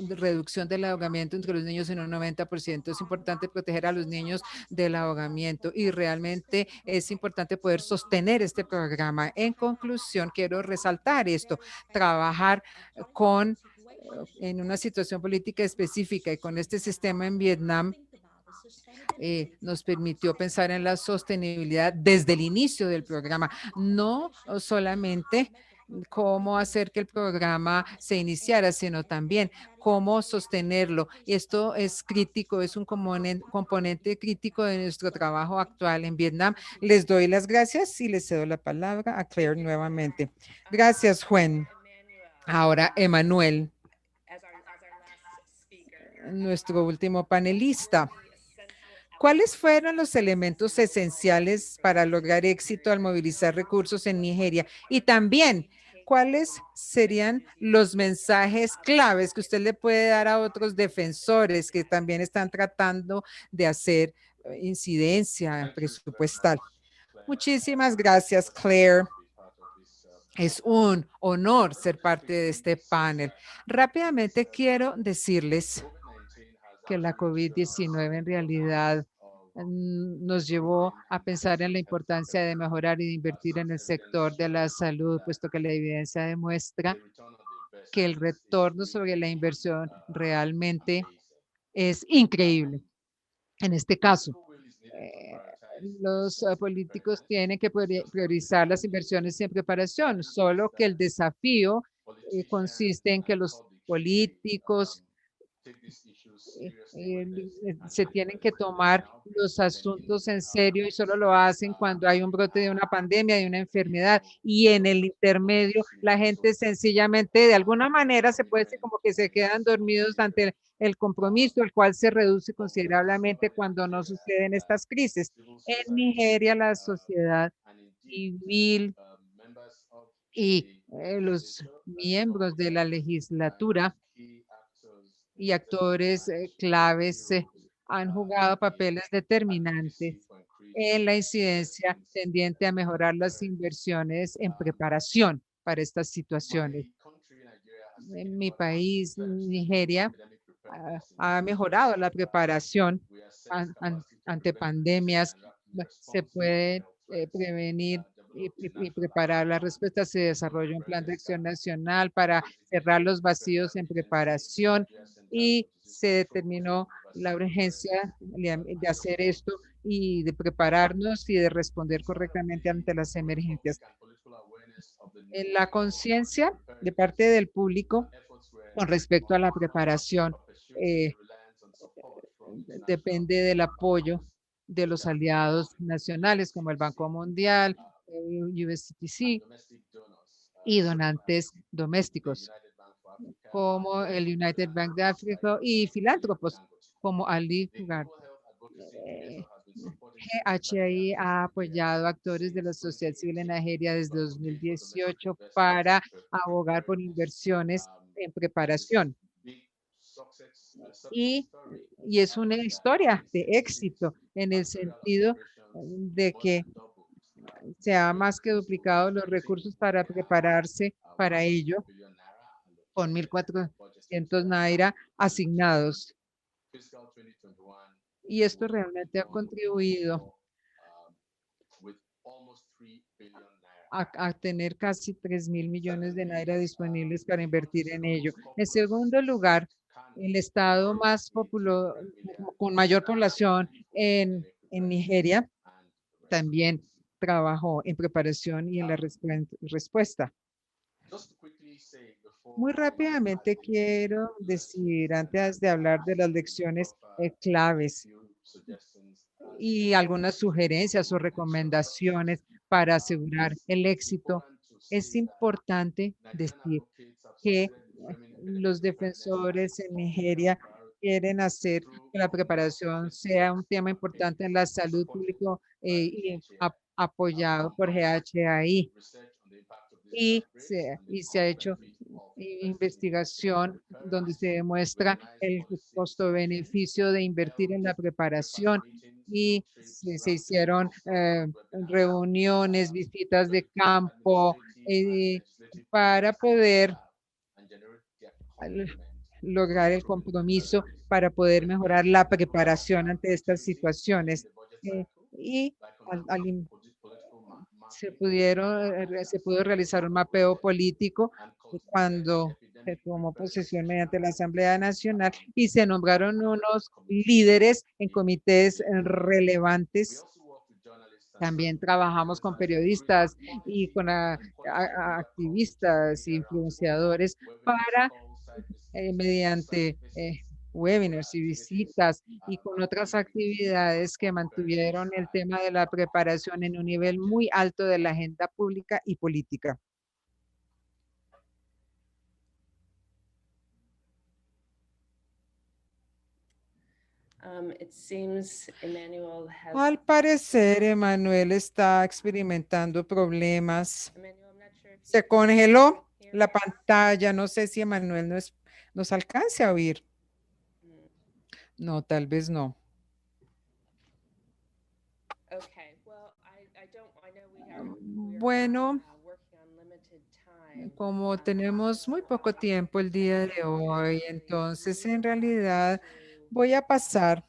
reducción del ahogamiento entre los niños en un 90%. Es importante proteger a los niños del ahogamiento y realmente es importante poder sostener este programa. En conclusión, quiero resaltar esto, trabajar en una situación política específica y con este sistema en Vietnam nos permitió pensar en la sostenibilidad desde el inicio del programa, no solamente cómo hacer que el programa se iniciara, sino también cómo sostenerlo. Y esto es crítico, es un componente crítico de nuestro trabajo actual en Vietnam. Les doy las gracias y les cedo la palabra a Claire nuevamente. Gracias, Juan. Ahora, Emanuel, nuestro último panelista. ¿Cuáles fueron los elementos esenciales para lograr éxito al movilizar recursos en Nigeria? Y también, ¿cuáles serían los mensajes claves que usted le puede dar a otros defensores que también están tratando de hacer incidencia presupuestal? Muchísimas gracias, Claire. Es un honor ser parte de este panel. Rápidamente quiero decirles que la COVID-19 en realidad nos llevó a pensar en la importancia de mejorar y de invertir en el sector de la salud, puesto que la evidencia demuestra que el retorno sobre la inversión realmente es increíble. En este caso, los políticos tienen que priorizar las inversiones en preparación, solo que el desafío consiste en que los políticos se tienen que tomar los asuntos en serio y solo lo hacen cuando hay un brote de una pandemia, de una enfermedad, y en el intermedio la gente sencillamente de alguna manera se puede decir como que se quedan dormidos ante el compromiso, el cual se reduce considerablemente cuando no suceden estas crisis. En Nigeria la sociedad civil y los miembros de la legislatura y actores claves han jugado papeles determinantes en la incidencia tendiente a mejorar las inversiones en preparación para estas situaciones. En mi país, Nigeria, ha mejorado la preparación ante pandemias. Se puede prevenir y preparar la respuesta. Se desarrolló un plan de acción nacional para cerrar los vacíos en preparación y se determinó la urgencia de hacer esto y de prepararnos y de responder correctamente ante las emergencias. En la conciencia de parte del público con respecto a la preparación depende del apoyo de los aliados nacionales como el Banco Mundial, USCTC y donantes domésticos como el United Bank de África y filántropos como Ali Fugar. GHI ha apoyado a actores de la sociedad civil en Nigeria desde 2018 para abogar por inversiones en preparación. Y es una historia de éxito en el sentido de que se ha más que duplicado los recursos para prepararse para ello con 1.400 naira asignados. Y esto realmente ha contribuido a tener casi 3.000 millones de naira disponibles para invertir en ello. En segundo lugar, el estado más populoso, con mayor población en Nigeria, también trabajó en preparación y en la respuesta. Muy rápidamente quiero decir, antes de hablar de las lecciones claves y algunas sugerencias o recomendaciones para asegurar el éxito, es importante decir que los defensores en Nigeria quieren hacer que la preparación sea un tema importante en la salud pública y apoyado por GHI. Y se ha hecho investigación donde se demuestra el costo-beneficio de invertir en la preparación y se hicieron reuniones, visitas de campo para poder lograr el compromiso para poder mejorar la preparación ante estas situaciones. Se pudo realizar un mapeo político cuando se tomó posesión mediante la Asamblea Nacional y se nombraron unos líderes en comités relevantes. También trabajamos con periodistas y con activistas e influenciadores para, mediante webinars y visitas y con otras actividades que mantuvieron el tema de la preparación en un nivel muy alto de la agenda pública y política. Al parecer, Emmanuel está experimentando problemas. Se congeló la pantalla. No sé si Emmanuel nos alcance a oír. No, tal vez no. Bueno, como tenemos muy poco tiempo el día de hoy, entonces en realidad voy a pasar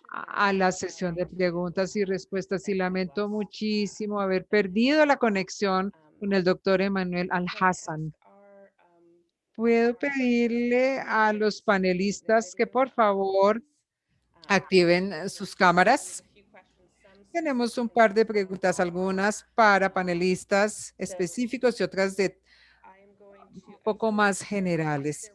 a la sesión de preguntas y respuestas y lamento muchísimo haber perdido la conexión con el doctor Emmanuel Al-Hassan. ¿Puedo pedirle a los panelistas que por favor activen sus cámaras? Tenemos un par de preguntas, algunas para panelistas específicos y otras de un poco más generales.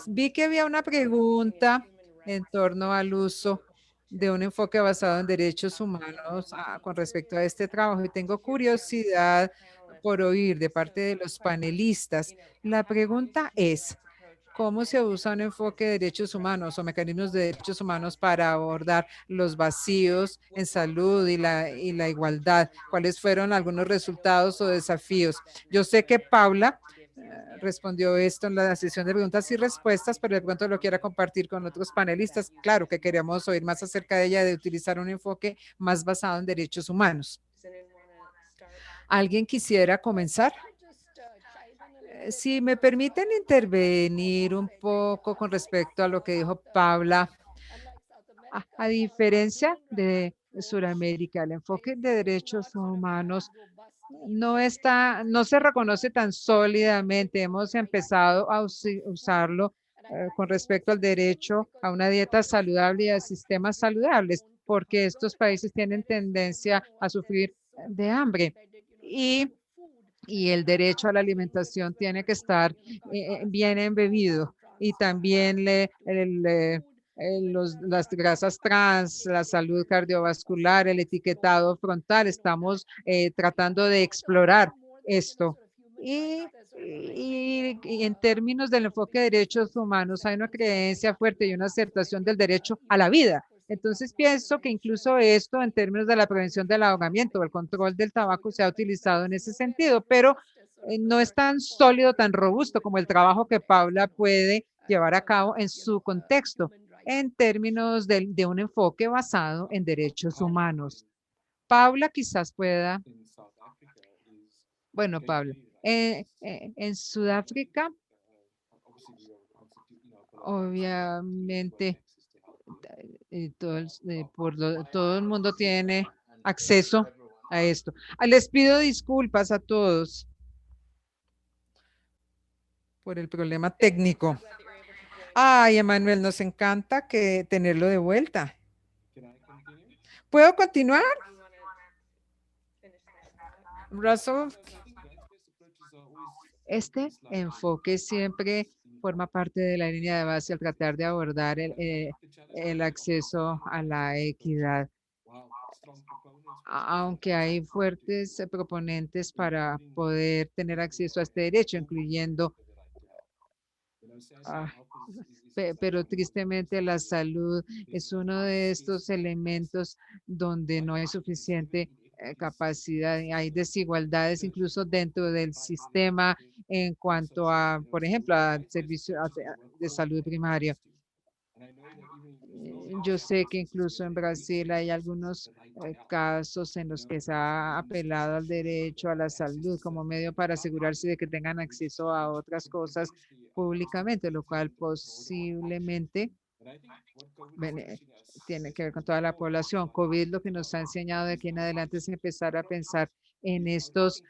Vi que había una pregunta en torno al uso de un enfoque basado en derechos humanos con respecto a este trabajo y tengo curiosidad por oír de parte de los panelistas. La pregunta es, ¿cómo se usa un enfoque de derechos humanos o mecanismos de derechos humanos para abordar los vacíos en salud y la igualdad? ¿Cuáles fueron algunos resultados o desafíos? Yo sé que Paula respondió esto en la sesión de preguntas y respuestas, pero de pronto lo quiera compartir con otros panelistas. Claro que queremos oír más acerca de ella, de utilizar un enfoque más basado en derechos humanos. ¿Alguien quisiera comenzar? Si me permiten intervenir un poco con respecto a lo que dijo Paula, a diferencia de Suramérica. El enfoque de derechos humanos no se reconoce tan sólidamente. Hemos empezado a usarlo con respecto al derecho a una dieta saludable y a sistemas saludables, porque estos países tienen tendencia a sufrir de hambre. Y el derecho a la alimentación tiene que estar bien embebido. Y también las grasas trans, la salud cardiovascular, el etiquetado frontal. Estamos tratando de explorar esto. Y en términos del enfoque de derechos humanos, hay una creencia fuerte y una aceptación del derecho a la vida. Entonces pienso que incluso esto en términos de la prevención del ahogamiento o el control del tabaco se ha utilizado en ese sentido, pero no es tan sólido, tan robusto como el trabajo que Paula puede llevar a cabo en su contexto en términos de un enfoque basado en derechos humanos. Paula quizás pueda. Bueno, Paula, en Sudáfrica, obviamente, todo el mundo tiene acceso a esto. Les pido disculpas a todos por el problema técnico. Ay, Emanuel, nos encanta tenerlo de vuelta. ¿Puedo continuar? Russell, este enfoque siempre forma parte de la línea de base al tratar de abordar el acceso a la equidad. Aunque hay fuertes proponentes para poder tener acceso a este derecho, incluyendo pero tristemente la salud es uno de estos elementos donde no hay suficiente capacidad. Hay desigualdades incluso dentro del sistema en cuanto a, por ejemplo, al servicio de salud primaria. Yo sé que incluso en Brasil hay algunos casos en los que se ha apelado al derecho a la salud como medio para asegurarse de que tengan acceso a otras cosas públicamente, lo cual posiblemente tiene que ver con toda la población. COVID lo que nos ha enseñado de aquí en adelante es empezar a pensar en estos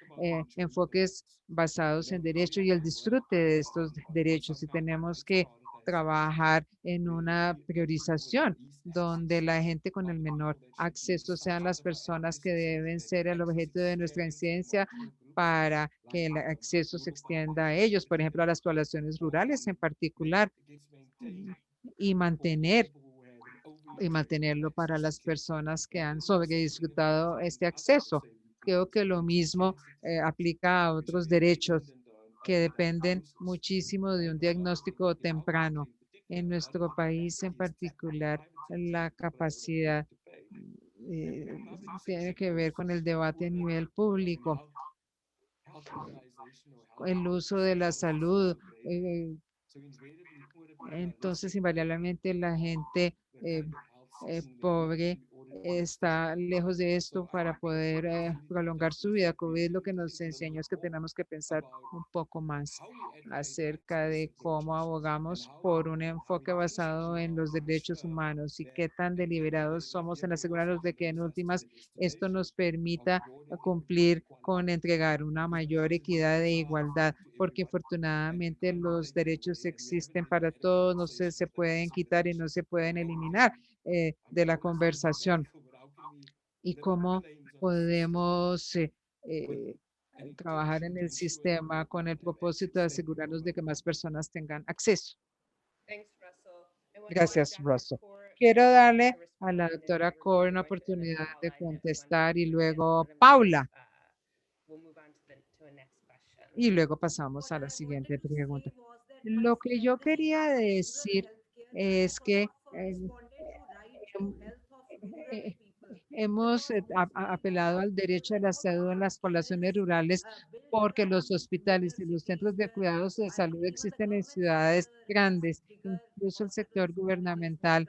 enfoques basados en derecho y el disfrute de estos derechos, y tenemos que trabajar en una priorización donde la gente con el menor acceso sean las personas que deben ser el objeto de nuestra incidencia para que el acceso se extienda a ellos, por ejemplo, a las poblaciones rurales en particular, y mantenerlo para las personas que han sobredisfrutado este acceso. Creo que lo mismo aplica a otros derechos que dependen muchísimo de un diagnóstico temprano. En nuestro país en particular, la capacidad tiene que ver con el debate a nivel público, el uso de la salud. Entonces, invariablemente la gente pobre está lejos de esto para poder prolongar su vida. COVID lo que nos enseñó es que tenemos que pensar un poco más acerca de cómo abogamos por un enfoque basado en los derechos humanos y qué tan deliberados somos en asegurarnos de que en últimas esto nos permita cumplir con entregar una mayor equidad e igualdad, porque afortunadamente los derechos existen para todos, no se pueden quitar y no se pueden eliminar de la conversación. Y cómo podemos trabajar en el sistema con el propósito de asegurarnos de que más personas tengan acceso. Gracias, Russell. Quiero darle a la doctora Core una oportunidad de contestar y luego Paula. Y luego pasamos a la siguiente pregunta. Lo que yo quería decir es que hemos apelado al derecho a la salud en las poblaciones rurales porque los hospitales y los centros de cuidados de salud existen en ciudades grandes, incluso el sector gubernamental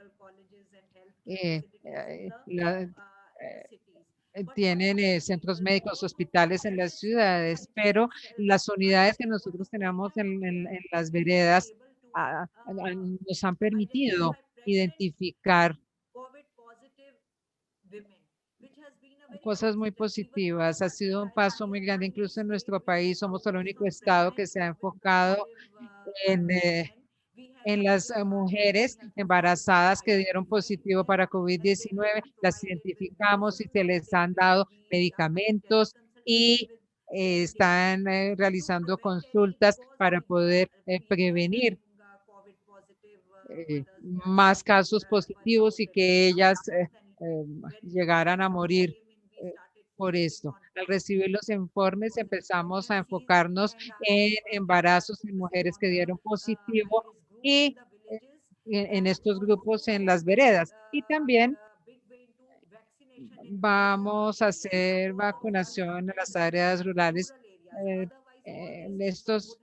tienen centros médicos, hospitales en las ciudades, pero las unidades que nosotros tenemos en las veredas nos han permitido identificar cosas muy positivas. Ha sido un paso muy grande, incluso en nuestro país. Somos el único estado que se ha enfocado en, en las mujeres embarazadas que dieron positivo para COVID-19. Las identificamos y se les han dado medicamentos y están realizando consultas para poder prevenir más casos positivos y que ellas llegaran a morir por esto. Al recibir los informes empezamos a enfocarnos en embarazos en mujeres que dieron positivo y en estos grupos en las veredas. Y también vamos a hacer vacunación en las áreas rurales en estos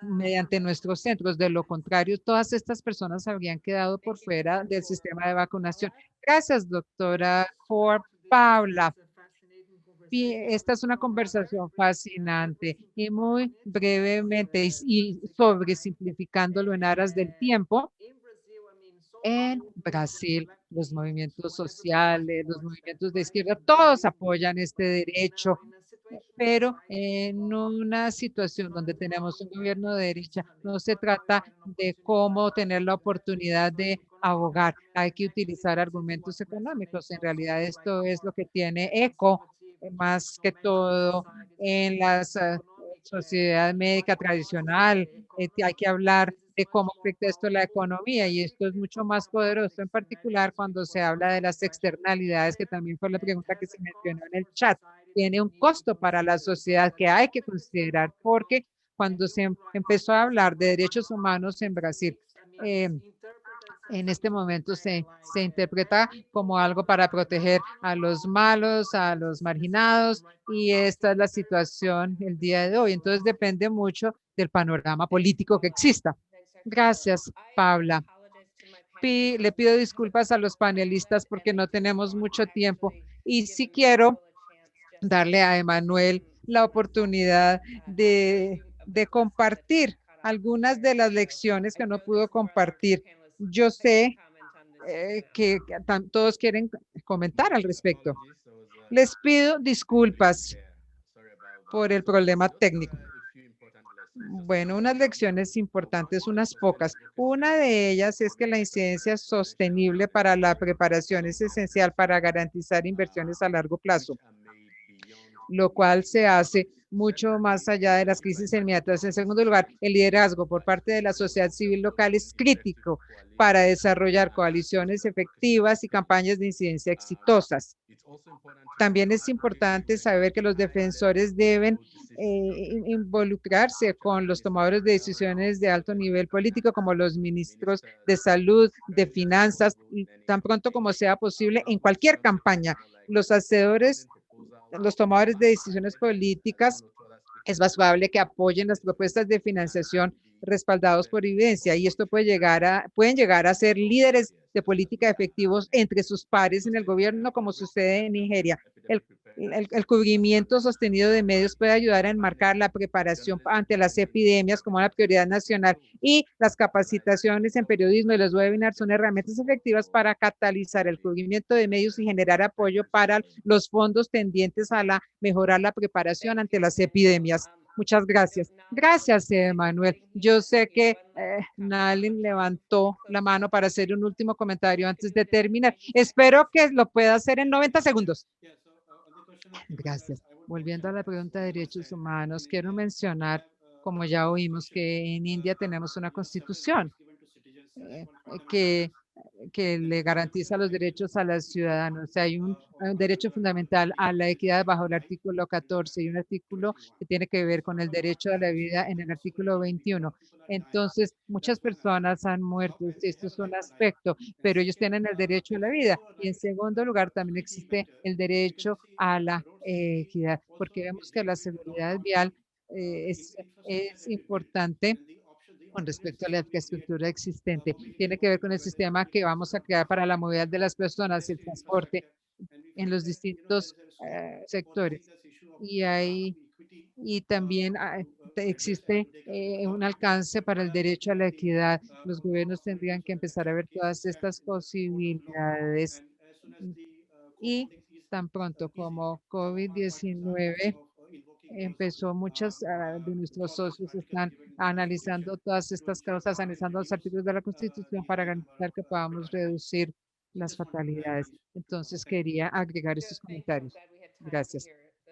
mediante nuestros centros. De lo contrario, todas estas personas habrían quedado por fuera del sistema de vacunación. Gracias, doctora Ford. Paula, esta es una conversación fascinante y muy brevemente y sobre simplificándolo en aras del tiempo. En Brasil, los movimientos sociales, los movimientos de izquierda, todos apoyan este derecho, pero en una situación donde tenemos un gobierno de derecha, no se trata de cómo tener la oportunidad de abogar. Hay que utilizar argumentos económicos. En realidad, esto es lo que tiene eco más que todo en la sociedad médica tradicional. Hay que hablar de cómo afecta esto la economía y esto es mucho más poderoso, en particular cuando se habla de las externalidades, que también fue la pregunta que se mencionó en el chat. Tiene un costo para la sociedad que hay que considerar, porque cuando se empezó a hablar de derechos humanos en Brasil, en este momento se interpreta como algo para proteger a los malos, a los marginados, y esta es la situación el día de hoy. Entonces depende mucho del panorama político que exista. Gracias, Paula. Le pido disculpas a los panelistas porque no tenemos mucho tiempo y sí quiero darle a Emanuel la oportunidad de compartir algunas de las lecciones que no pudo compartir. Yo sé que todos quieren comentar al respecto. Les pido disculpas por el problema técnico. Bueno, unas lecciones importantes, unas pocas. Una de ellas es que la incidencia sostenible para la preparación es esencial para garantizar inversiones a largo plazo, lo cual se hace mucho más allá de las crisis inmediatas. En segundo lugar, el liderazgo por parte de la sociedad civil local es crítico para desarrollar coaliciones efectivas y campañas de incidencia exitosas. También es importante saber que los defensores deben involucrarse con los tomadores de decisiones de alto nivel político, como los ministros de salud, de finanzas, y tan pronto como sea posible en cualquier campaña. Los hacedores, los tomadores de decisiones políticas, es más probable que apoyen las propuestas de financiación respaldados por evidencia, y esto pueden llegar a ser líderes de política efectivos entre sus pares en el gobierno, como sucede en Nigeria. El cubrimiento sostenido de medios puede ayudar a enmarcar la preparación ante las epidemias como una prioridad nacional, y las capacitaciones en periodismo y los webinars son herramientas efectivas para catalizar el cubrimiento de medios y generar apoyo para los fondos tendientes a mejorar la preparación ante las epidemias. Muchas gracias. Gracias, Manuel. Yo sé que Nalin levantó la mano para hacer un último comentario antes de terminar. Espero que lo pueda hacer en 90 segundos. Gracias. Volviendo a la pregunta de derechos humanos, quiero mencionar, como ya oímos, que en India tenemos una constitución que le garantiza los derechos a los ciudadanos. Hay un derecho fundamental a la equidad bajo el artículo 14 y un artículo que tiene que ver con el derecho a la vida en el artículo 21. Entonces, muchas personas han muerto. Esto es un aspecto, pero ellos tienen el derecho a la vida. Y en segundo lugar, también existe el derecho a la equidad, porque vemos que la seguridad vial es importante con respecto a la infraestructura existente. Tiene que ver con el sistema que vamos a crear para la movilidad de las personas y el transporte en los distintos sectores. Y también existe un alcance para el derecho a la equidad. Los gobiernos tendrían que empezar a ver todas estas posibilidades y tan pronto como COVID-19 empezó, muchos de nuestros socios están analizando todas estas causas, analizando los artículos de la Constitución para garantizar que podamos reducir las fatalidades. Entonces quería agregar estos comentarios. Gracias.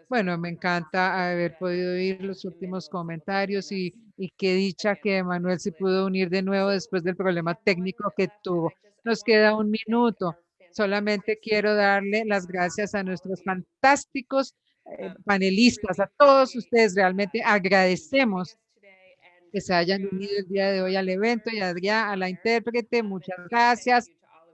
Bueno, me encanta haber podido oír los últimos comentarios y qué dicha que Manuel se pudo unir de nuevo después del problema técnico que tuvo. Nos queda un minuto. Solamente quiero darle las gracias a nuestros fantásticos panelistas, a todos ustedes. Realmente agradecemos que se hayan unido el día de hoy al evento y a Adrián, a la intérprete. Muchas gracias.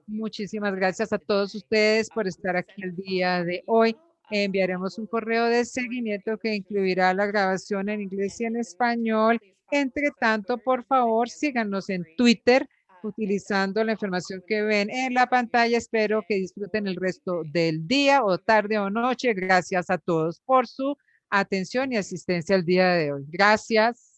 Muchísimas gracias a todos ustedes por estar aquí el día de hoy. Enviaremos un correo de seguimiento que incluirá la grabación en inglés y en español. Entre tanto, por favor, síganos en Twitter utilizando la información que ven en la pantalla. Espero que disfruten el resto del día o tarde o noche. Gracias a todos por su atención y asistencia el día de hoy. Gracias.